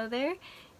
Hello there.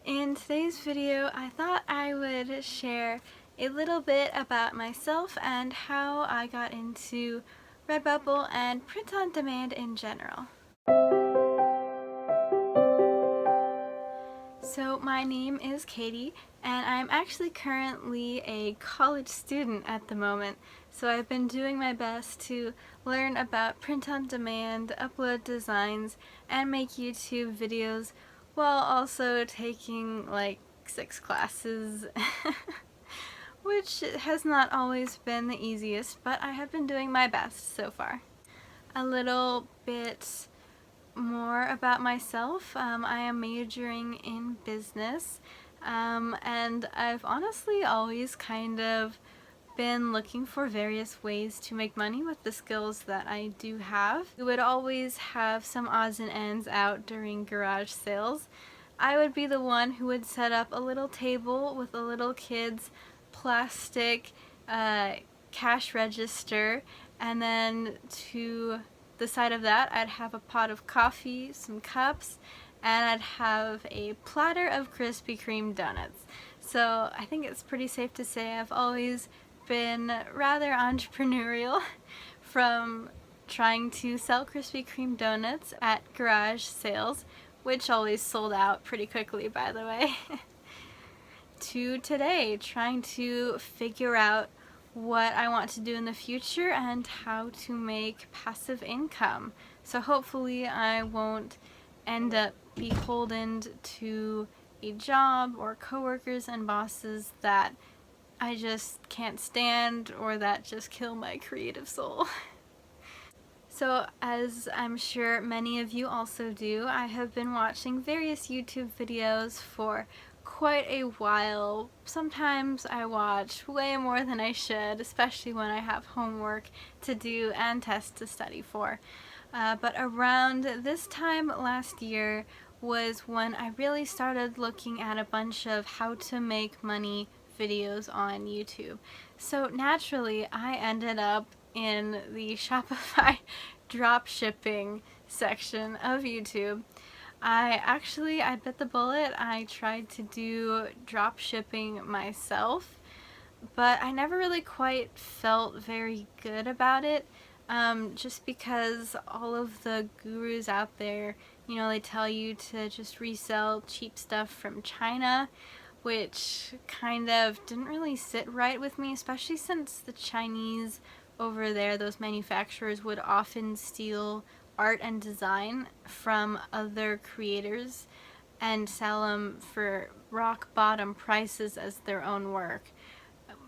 In today's video, I thought I would share a little bit about myself and how I got into Redbubble and print on demand in general. So my name is Katie, and I'm actually currently a college student at the moment. So I've been doing my best to learn about print on demand, upload designs, and make YouTube videos while also taking like 6 classes, which has not always been the easiest, but I have been doing my best so far. A little bit more about myself. I am majoring in business, and I've honestly always kind of been looking for various ways to make money with the skills that I do have. We would always have some odds and ends out during garage sales. I would be the one who would set up a little table with a little kid's plastic cash register, and then to the side of that I'd have a pot of coffee, some cups, and I'd have a platter of Krispy Kreme donuts. So I think it's pretty safe to say I've always been rather entrepreneurial, from trying to sell Krispy Kreme donuts at garage sales, which always sold out pretty quickly, by the way, to today trying to figure out what I want to do in the future and how to make passive income. So hopefully I won't end up beholden to a job or coworkers and bosses that I just can't stand or that just kill my creative soul. So, as I'm sure many of you also do, I have been watching various YouTube videos for quite a while. Sometimes I watch way more than I should, especially when I have homework to do and tests to study for. But around this time last year was when I really started looking at a bunch of how to make money videos on YouTube. So naturally I ended up in the Shopify drop shipping section of YouTube. I bit the bullet. I tried to do drop shipping myself, but I never really quite felt very good about it, just because all of the gurus out there, you know, they tell you to just resell cheap stuff from China, which kind of didn't really sit right with me, especially since the Chinese over there, those manufacturers, would often steal art and design from other creators and sell them for rock bottom prices as their own work.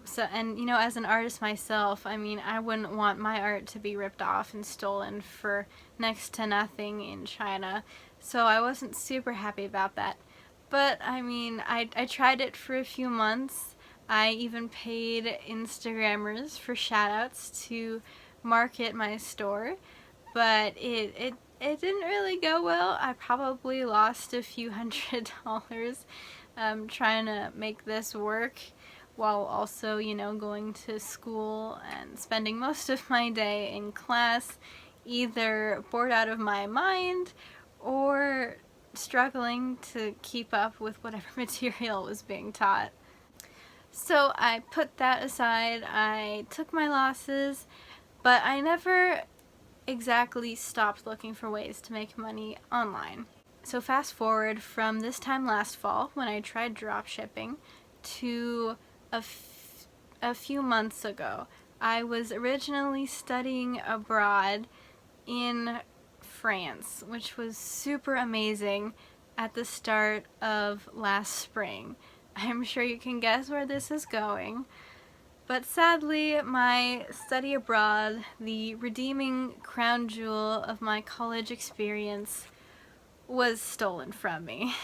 So, and you know, as an artist myself, I mean, I wouldn't want my art to be ripped off and stolen for next to nothing in China, so I wasn't super happy about that. But I mean, I tried it for a few months. I even paid Instagrammers for shoutouts to market my store, but it didn't really go well. I probably lost a few $100 trying to make this work, while also, you know, going to school and spending most of my day in class, either bored out of my mind or struggling to keep up with whatever material was being taught. So I put that aside, I took my losses, but I never exactly stopped looking for ways to make money online. So fast forward from this time last fall, when I tried drop shipping, to a few months ago. I was originally studying abroad in France, which was super amazing at the start of last spring. I'm sure you can guess where this is going. But sadly, my study abroad, the redeeming crown jewel of my college experience, was stolen from me.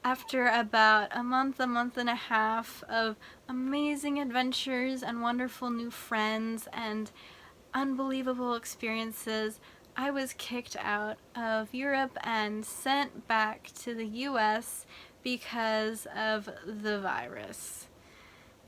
After about a month and a half of amazing adventures and wonderful new friends and unbelievable experiences, I was kicked out of Europe and sent back to the US because of the virus.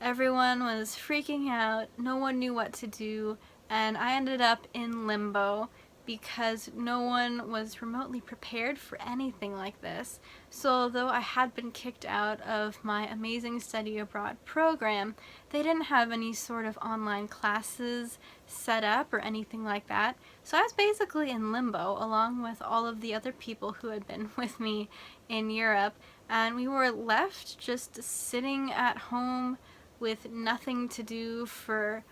Everyone was freaking out, no one knew what to do, and I ended up in limbo because no one was remotely prepared for anything like this. So although I had been kicked out of my amazing study abroad program, they didn't have any sort of online classes set up or anything like that. So I was basically in limbo along with all of the other people who had been with me in Europe, and we were left just sitting at home with nothing to do for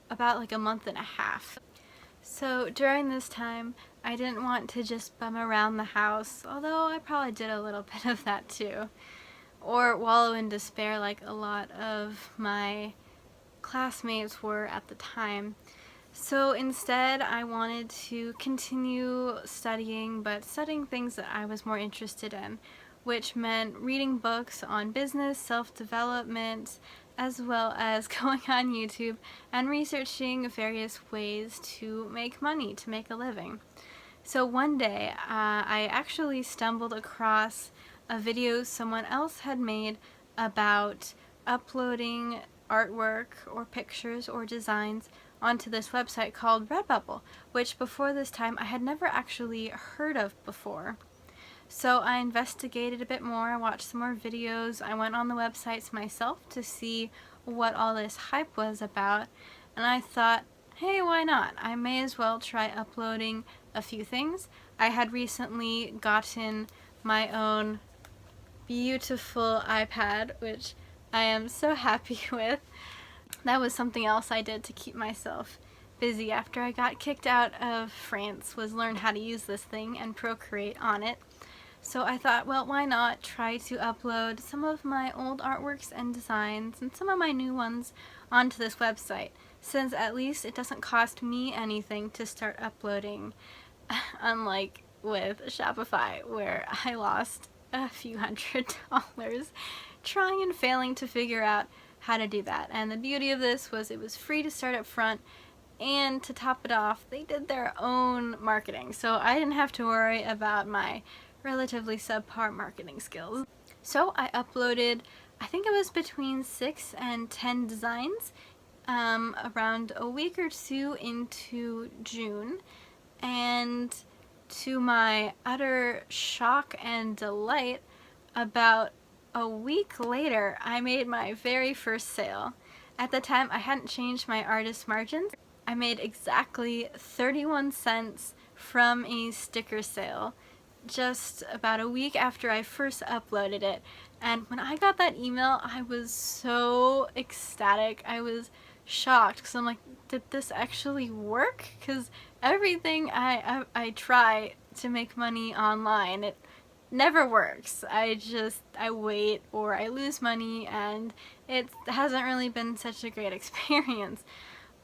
about like a month and a half. So during this time, I didn't want to just bum around the house, although I probably did a little bit of that too, or wallow in despair like a lot of my classmates were at the time. So instead, I wanted to continue studying, but studying things that I was more interested in, which meant reading books on business, self-development, as well as going on YouTube and researching various ways to make money, to make a living. So one day, I actually stumbled across a video someone else had made about uploading artwork or pictures or designs onto this website called Redbubble, which before this time I had never actually heard of before. So I investigated a bit more, I watched some more videos, I went on the websites myself to see what all this hype was about, and I thought, hey, why not? I may as well try uploading a few things. I had recently gotten my own beautiful iPad, which I am so happy with. That was something else I did to keep myself busy after I got kicked out of France, was learn how to use this thing and procreate on it. So I thought, well, why not try to upload some of my old artworks and designs and some of my new ones onto this website, since at least it doesn't cost me anything to start uploading, unlike with Shopify, where I lost a few $100 trying and failing to figure out how to do that. And the beauty of this was it was free to start up front, and to top it off, they did their own marketing, so I didn't have to worry about my relatively subpar marketing skills. So I uploaded, I think it was between 6 and 10 designs around a week or two into June, and to my utter shock and delight, about a week later I made my very first sale. At the time I hadn't changed my artist margins. I made exactly 31 cents from a sticker sale just about a week after I first uploaded it, and when I got that email I was so ecstatic. I was shocked because I'm like, did this actually work? Because everything I try to make money online, it never works. I wait or I lose money, and it hasn't really been such a great experience.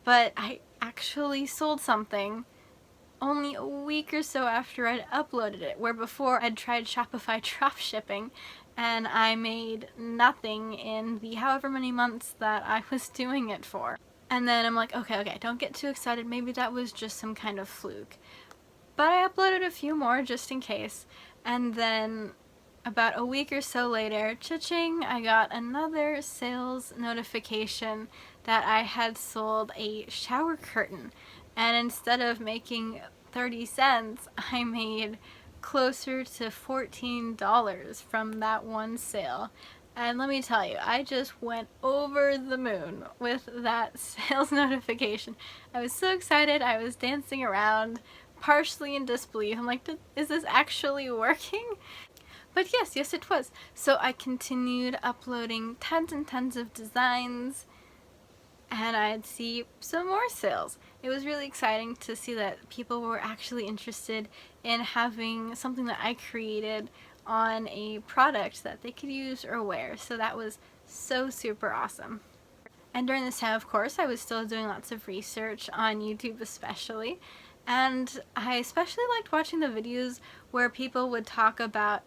But I actually sold something only a week or so after I'd uploaded it, where before I'd tried Shopify dropshipping and I made nothing in the however many months that I was doing it for. And then I'm like, okay, don't get too excited, maybe that was just some kind of fluke. But I uploaded a few more just in case, and then about a week or so later, cha-ching, I got another sales notification that I had sold a shower curtain. And instead of making 30 cents, I made closer to $14 from that one sale. And let me tell you, I just went over the moon with that sales notification. I was so excited, I was dancing around, partially in disbelief. I'm like, is this actually working? But yes, it was. So I continued uploading tons and tons of designs, and I'd see some more sales. It was really exciting to see that people were actually interested in having something that I created on a product that they could use or wear. So that was so super awesome. And during this time, of course, I was still doing lots of research on YouTube especially. And I especially liked watching the videos where people would talk about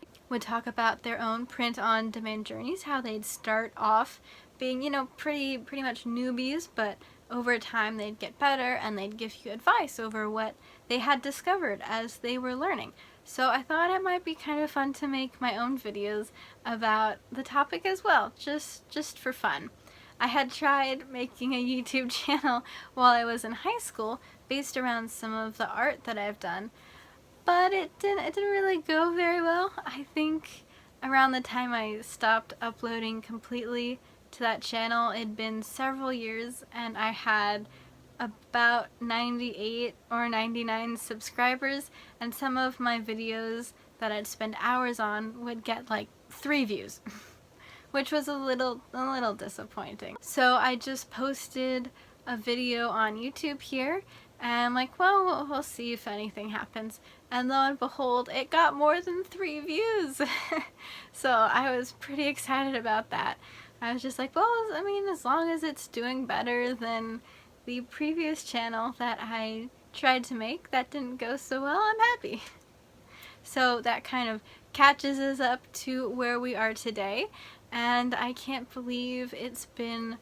their own print-on-demand journeys, how they'd start off being, pretty much newbies, but over time they'd get better and they'd give you advice over what they had discovered as they were learning. So I thought it might be kind of fun to make my own videos about the topic as well, just for fun. I had tried making a YouTube channel while I was in high school, based around some of the art that I've done. But it didn't really go very well. I think around the time I stopped uploading completely to that channel, it'd been several years and I had about 98 or 99 subscribers, and some of my videos that I'd spend hours on would get like 3 views, which was a little disappointing. So I just posted a video on YouTube here, and I'm like, well, we'll see if anything happens. And lo and behold, it got more than 3 views. So I was pretty excited about that. I was just like, well, I mean, as long as it's doing better than the previous channel that I tried to make that didn't go so well, I'm happy. So that kind of catches us up to where we are today, and I can't believe it's been,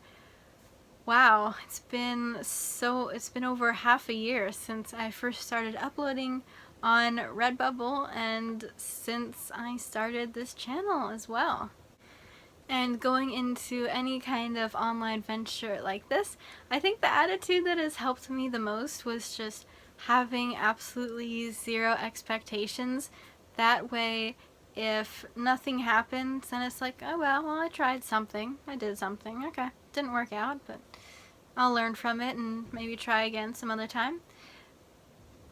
wow, it's been over half a year since I first started uploading on Redbubble and since I started this channel as well. And going into any kind of online venture like this, I think the attitude that has helped me the most was just having absolutely zero expectations. That way, if nothing happens, then it's like, oh well, I tried something, I did something, okay, didn't work out, but I'll learn from it and maybe try again some other time.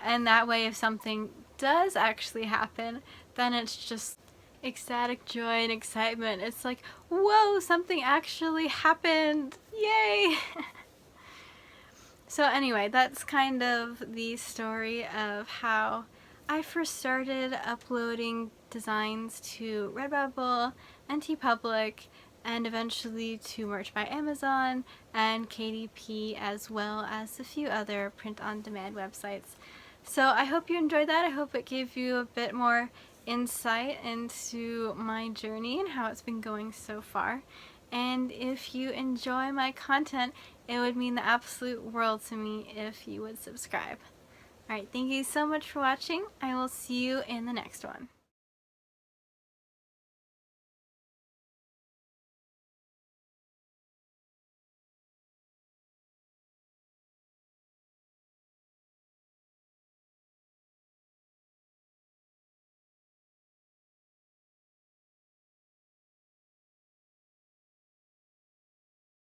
And that way, if something does actually happen, then it's just ecstatic joy and excitement. It's like, whoa, something actually happened, yay! So anyway, that's kind of the story of how I first started uploading designs to Redbubble and TeePublic, and eventually to Merch by Amazon and KDP, as well as a few other print-on-demand websites. So I hope you enjoyed that. I hope it gave you a bit more insight into my journey and how it's been going so far. And if you enjoy my content, it would mean the absolute world to me if you would subscribe. Alright, thank you so much for watching. I will see you in the next one.